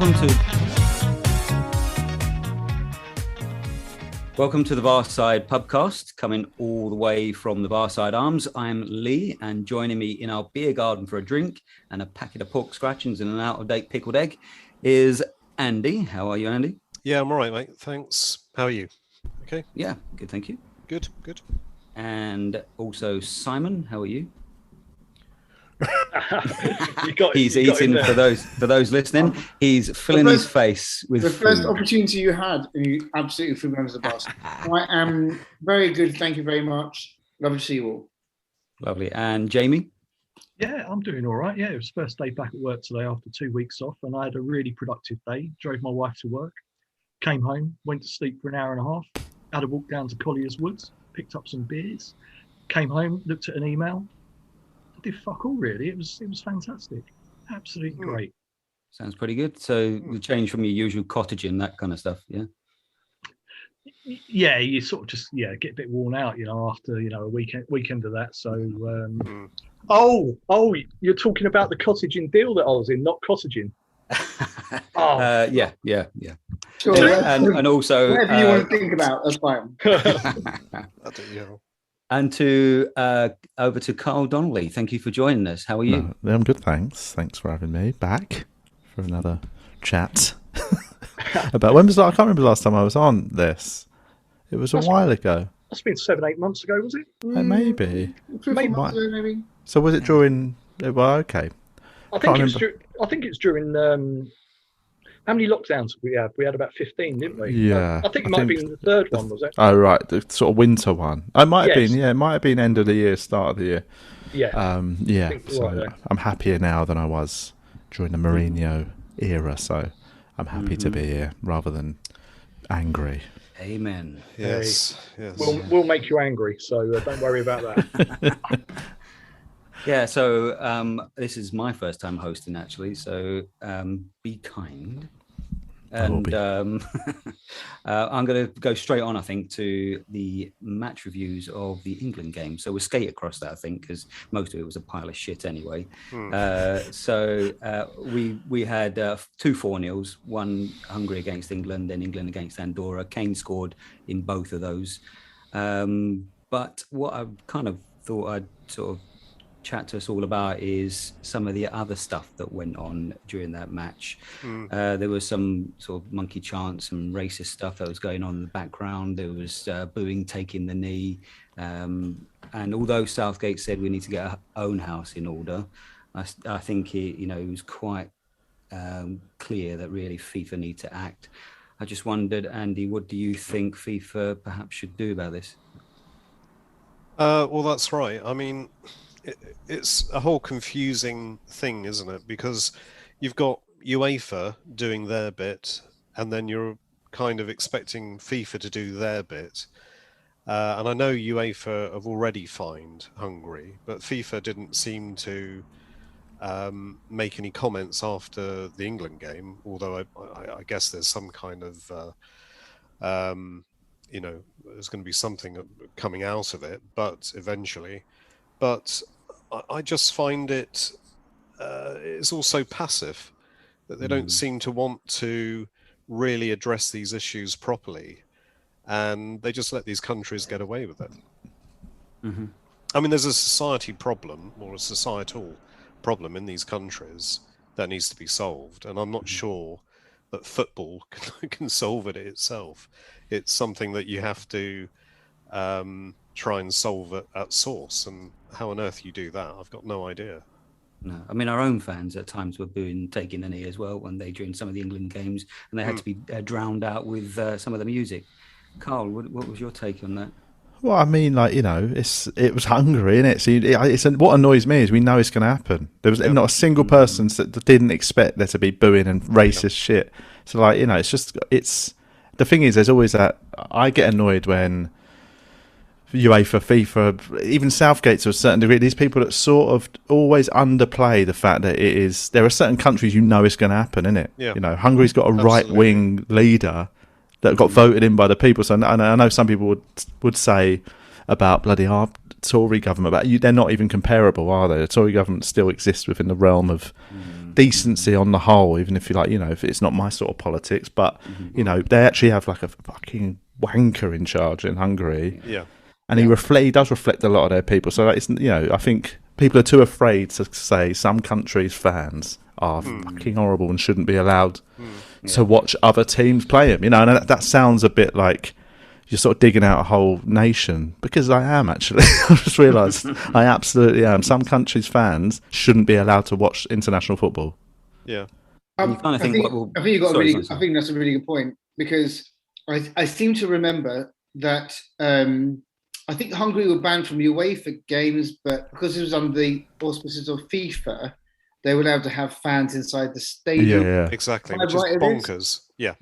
Welcome to the Barside Pubcast, coming all the way from the Barside Arms. I'm Lee, and joining me in our beer garden for a drink and a packet of pork scratchings and an out-of-date pickled egg is Andy. How are you, Andy? Yeah, I'm all right, mate. Thanks. How are you? Okay. Yeah, good, thank you. Good. And also Simon, how are you? He's eating for those listening. He's filling his face with the first food. opportunity you had, and you absolutely threw me under the bus. I am very good, thank you very much. Lovely to see you all. Lovely. And Jamie? Yeah, I'm doing all right. Yeah, it was the first day back at work today after 2 weeks off, and I had a really productive day. Drove my wife to work, came home, went to sleep for an hour and a half, had a walk down to Collier's Woods, picked up some beers, came home, looked at an email. Did fuck all really. It was fantastic. Absolutely great. Sounds pretty good. So the change from your usual cottaging, that kind of stuff, yeah? Yeah, you sort of just get a bit worn out, after a weekend of that. So you're talking about the cottaging deal that I was in, not cottaging. Yeah. Sure. And also whatever you want to think about, that's fine. And over to Carl Donnelly. Thank you for joining us. How are you? No, I'm good, thanks. Thanks for having me back for another chat. About when was that? I can't remember the last time I was on this. It was a while ago. That's been 7-8 months ago, was it? Maybe. 3 months ago, maybe. So was it during? Well, okay. I think it's during. How many lockdowns did we have? We had about 15, didn't we? Yeah. I think it might have been the third one, was it? Oh, right. The sort of winter one. It might have been, it might have been end of the year, start of the year. Yeah. So right, I'm happier now than I was during the Mourinho era, so I'm happy to be here rather than angry. Amen. Yes. We'll make you angry, so don't worry about that. Yeah, so this is my first time hosting, actually, so be kind. And I'm going to go straight on, I think, to the match reviews of the England game. So we'll skate across that, I think, because most of it was a pile of shit anyway. So we had 2 4-0s, one Hungary against England, then England against Andorra. Kane scored in both of those. But what I kind of thought I'd sort of chat to us all about is some of the other stuff that went on during that match. There was some sort of monkey chants, some racist stuff that was going on in the background. There was booing, taking the knee. And although Southgate said we need to get our own house in order, I think it was quite clear that really FIFA need to act. I just wondered, Andy, what do you think FIFA perhaps should do about this? Well, that's right. I mean, it's a whole confusing thing, isn't it? Because you've got UEFA doing their bit, and then you're kind of expecting FIFA to do their bit. And I know UEFA have already fined Hungary, but FIFA didn't seem to make any comments after the England game, although I guess there's some kind of, there's going to be something coming out of it, but eventually. But I just find it's also passive, that they don't seem to want to really address these issues properly, and they just let these countries get away with it. I mean, there's a society problem, or a societal problem in these countries that needs to be solved, and I'm not sure that football can solve it itself. It's something that you have to try and solve it at source, and how on earth you do that, I've got no idea. No, I mean, our own fans at times were booing, taking a knee as well when during some of the England games, and they had to be drowned out with some of the music. Carl, what was your take on that? Well, I mean, it was Hungary, innit? So what annoys me is we know it's going to happen. There was not a single person that didn't expect there to be booing and racist shit. So, it's the thing is, there's always that. I get annoyed when UEFA, FIFA, even Southgate to a certain degree, these people that sort of always underplay the fact that there are certain countries it's going to happen, innit? Yeah. Hungary's got a right-wing leader that got voted in by the people. So I know some people would say about bloody Tory government, but they're not even comparable, are they? The Tory government still exists within the realm of decency on the whole, even if you like, if it's not my sort of politics, but they actually have like a fucking wanker in charge in Hungary. Yeah. And he does reflect a lot of their people. So it's, I think people are too afraid to say some countries' fans are fucking horrible and shouldn't be allowed to watch other teams play them. And that sounds a bit like you're sort of digging out a whole nation, because I am actually. I just realised I absolutely am. Some countries' fans shouldn't be allowed to watch international football. Yeah. I think that's a really good point, because I seem to remember that I think Hungary were banned from UEFA games, but because it was under the auspices of FIFA, they were allowed to have fans inside the stadium. Yeah. Exactly, which is bonkers. Yeah.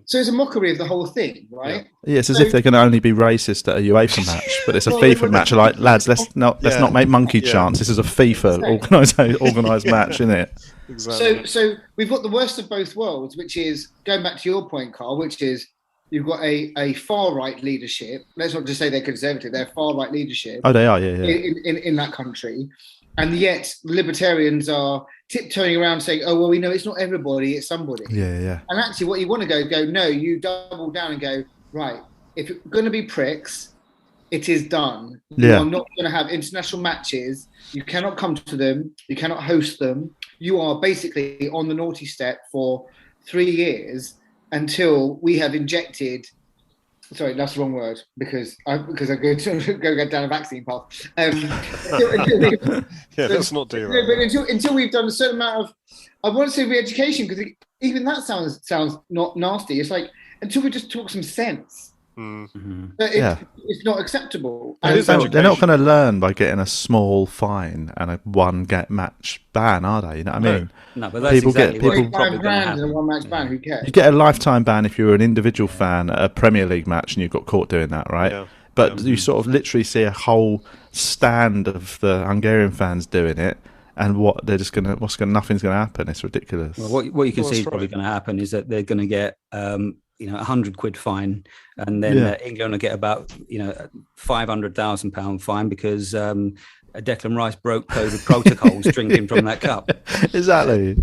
So it's a mockery of the whole thing, right? Yeah, it's as if they're going to only be racist at a UEFA match, but it's a FIFA match. Like, lads, let's not make monkey chants. This is a FIFA organised match, isn't it? Exactly. So we've got the worst of both worlds, which is, going back to your point, Carl, which is you've got a far-right leadership. Let's not just say they're conservative. They're far-right leadership. Oh, they are, yeah. In that country. And yet libertarians are tiptoeing around saying, oh, well, we know it's not everybody, it's somebody. Yeah. And actually what you want to go, no, you double down and go, right, if you're going to be pricks, it is done. You are not going to have international matches. You cannot come to them. You cannot host them. You are basically on the naughty step for 3 years until we have injected. Sorry, that's the wrong word, because I go down a vaccine path. Let's not do that. But until we've done a certain amount of, I want to say re-education, because even that sounds not nasty. It's like, until we just talk some sense. It's not acceptable. They're not going to learn by getting a small fine and a one-match ban, are they? You know what I mean? No, but that's exactly what probably going to happen. A one-match ban. Who cares? You get a lifetime ban if you're an individual fan at a Premier League match and you got caught doing that, right? Yeah. But you sort of literally see a whole stand of the Hungarian fans doing it, and nothing's going to happen. It's ridiculous. Well, what you can see is probably going to happen is that they're going to get £100 fine, and then England will get about £500,000 fine because Declan Rice broke COVID protocols drinking from that cup. Exactly.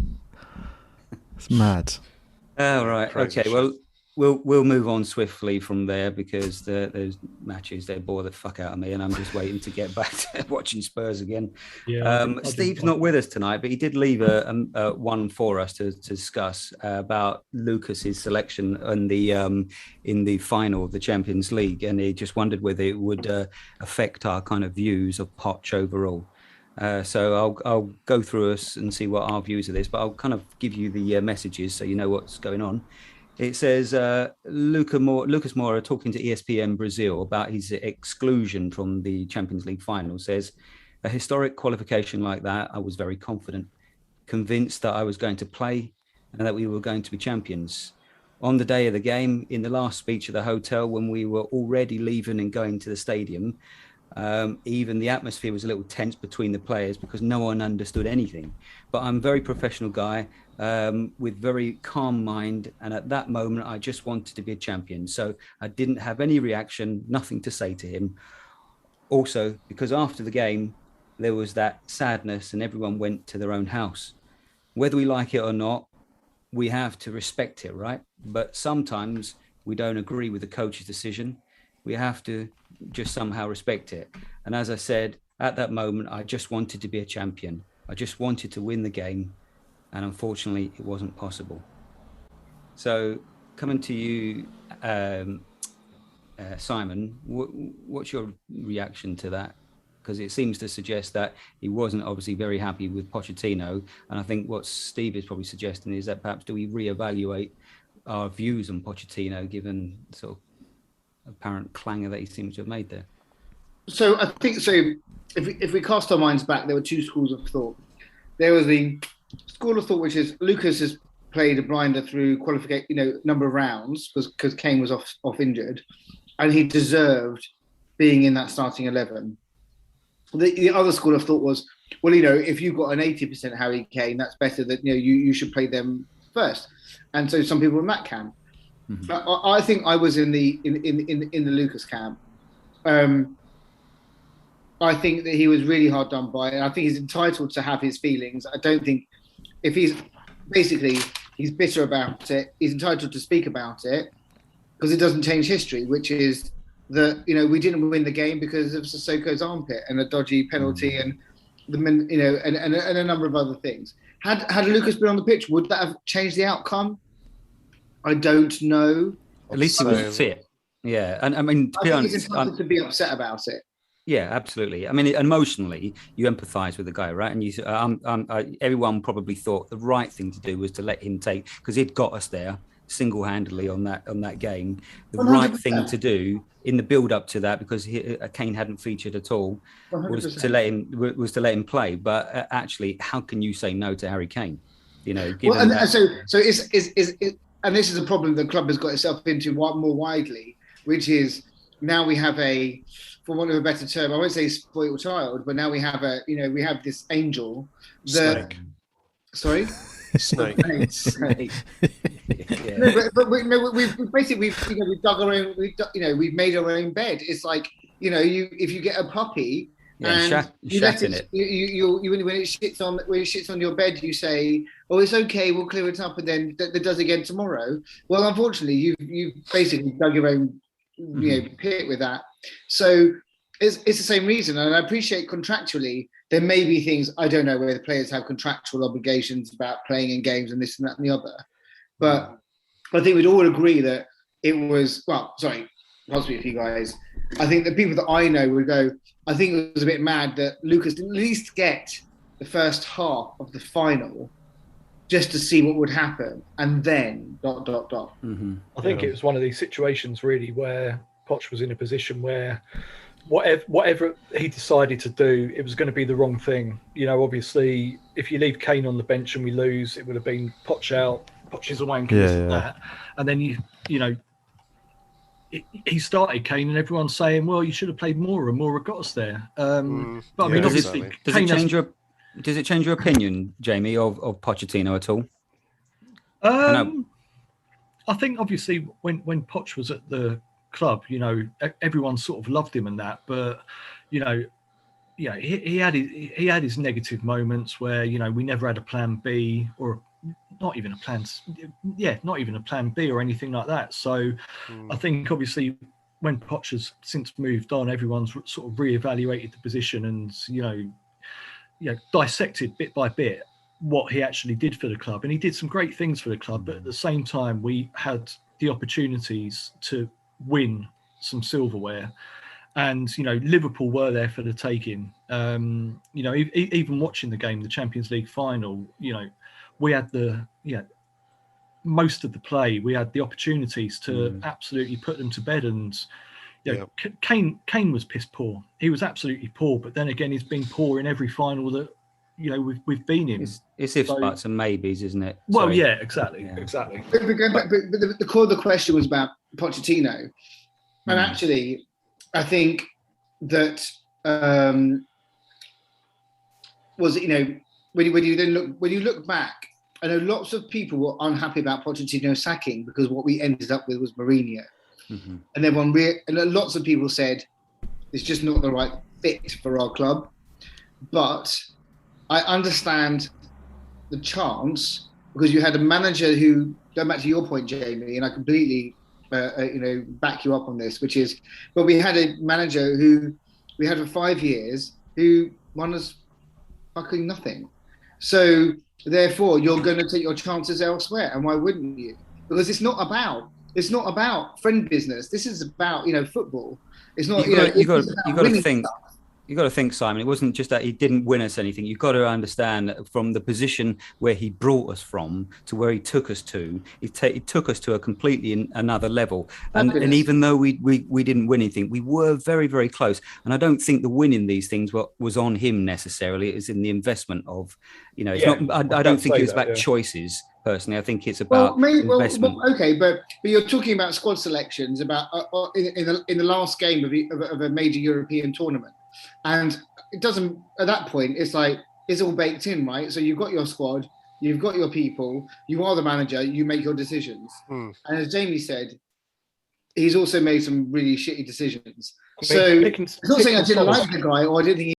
It's mad. Oh, right. Crazy okay. Shit. Well, we'll move on swiftly from there, because those matches, they bore the fuck out of me, and I'm just waiting to get back to watching Spurs again. Steve's not with us tonight, but he did leave a one for us to discuss about Lucas's selection in the final of the Champions League, and he just wondered whether it would affect our kind of views of Poch overall. So I'll go through us and see what our views of this, but I'll kind of give you the messages so you know what's going on. It says Lucas Moura, talking to ESPN Brazil about his exclusion from the Champions League final, says, a historic qualification like that, I was very confident, convinced that I was going to play and that we were going to be champions. On the day of the game, in the last speech at the hotel, when we were already leaving and going to the stadium, even the atmosphere was a little tense between the players because no one understood anything. But I'm a very professional guy with very calm mind, and at that moment I just wanted to be a champion, so I didn't have any reaction, nothing to say to him. Also, because after the game there was that sadness and everyone went to their own house. Whether we like it or not, we have to respect it, right? But sometimes we don't agree with the coach's decision. We have to just somehow respect it. And as I said, at that moment, I just wanted to be a champion. I just wanted to win the game. And unfortunately, it wasn't possible. So coming to you, Simon, what's your reaction to that? Because it seems to suggest that he wasn't obviously very happy with Pochettino. And I think what Steve is probably suggesting is that perhaps do we reevaluate our views on Pochettino, given sort of apparent clangor that he seems to have made there? So I think if we cast our minds back, there were two schools of thought. There was the school of thought which is Lucas has played a blinder through qualification, number of rounds because Kane was off injured, and he deserved being in that starting 11. The other school of thought was, well, if you've got an 80% Harry Kane, that's better that you should play them first. And so some people were in that camp. Mm-hmm. I think I was in the Lucas camp. I think that he was really hard done by, and I think he's entitled to have his feelings. I don't think if he's bitter about it, he's entitled to speak about it because it doesn't change history, which is that we didn't win the game because of Sissoko's armpit and a dodgy penalty and and a number of other things. Had Lucas been on the pitch, would that have changed the outcome? I don't know. At least he was fit. Yeah, and I mean, to be honest, he's entitled to be upset about it. Yeah, absolutely. I mean, emotionally, you empathise with the guy, right? And everyone probably thought the right thing to do was to let him take, because he'd got us there single-handedly on that game. The 100%. Right thing to do in the build-up to that, because Kane hadn't featured at all, 100%. was to let him play. But actually, how can you say no to Harry Kane? So and this is a problem the club has got itself into more widely, which is now we have for want of a better term, I won't say spoiled child, but now we have we have this angel. Snake. Sorry? Snake. Yeah. No, but we've dug our own. We've made our own bed. It's like if you get a puppy and you let it, when it shits on your bed, you say, "Oh, it's okay, we'll clear it up," and then it does again tomorrow. Well, unfortunately, you've basically dug your own pit with that. So it's the same reason, and I appreciate contractually there may be things, I don't know whether players have contractual obligations about playing in games and this and that and the other, but I think we'd all agree that it was, possibly a few guys, I think the people that I know would go, I think it was a bit mad that Lucas didn't at least get the first half of the final just to see what would happen, and then ... Mm-hmm. I think it was one of these situations really where Poch was in a position where whatever he decided to do, it was going to be the wrong thing. Obviously, if you leave Kane on the bench and we lose, it would have been Poch out, Poch is away and that. And then he started Kane, and everyone's saying, "Well, you should have played more, and Moura got us there." But I mean, obviously, does it change your opinion, Jamie, of Pochettino at all? I think obviously when Poch was at the club, everyone sort of loved him and that, but he had his negative moments where we never had a plan B, or not even a plan B or anything like that. So I think obviously when Poch has since moved on, everyone's sort of reevaluated the position and dissected bit by bit what he actually did for the club, and he did some great things for the club. But at the same time, we had the opportunities to win some silverware, and Liverpool were there for the taking. Even watching the game, the Champions League final, we had most of the play, we had the opportunities to absolutely put them to bed, and Kane was piss poor. He was absolutely poor, but then again, he's been poor in every final that we've been in. It's ifs, buts, and maybes, isn't it? Well, exactly. But the core of the question was about Pochettino, and actually, I think that when you look back, I know lots of people were unhappy about Pochettino sacking because what we ended up with was Mourinho, and lots of people said it's just not the right fit for our club. But I understand the chance, because you had a manager who, going back to your point, Jamie, and I completely back you up on this, which is, but we had a manager who we had for 5 years who won us fucking nothing. So therefore, you're going to take your chances elsewhere, and why wouldn't you? Because it's not about friend business. This is about football. It's not. You got to think. You got to think, Simon. It wasn't just that he didn't win us anything. You've got to understand that from the position where he brought us from to where he took us to, he took us to a completely another level. And even though we didn't win anything, we were very, very close. And I don't think the winning these things was on him necessarily. It was in the investment of, it's not. I don't think it was about choices. Personally, I think it's about investment. Okay, but you're talking about squad selections about in the last game of a major European tournament. And it doesn't, at that point, it's like, it's all baked in, right? So you've got your squad, you've got your people, you are the manager, you make your decisions. And as Jamie said, he's also made some really shitty decisions. So it's not saying I didn't like the guy or I didn't think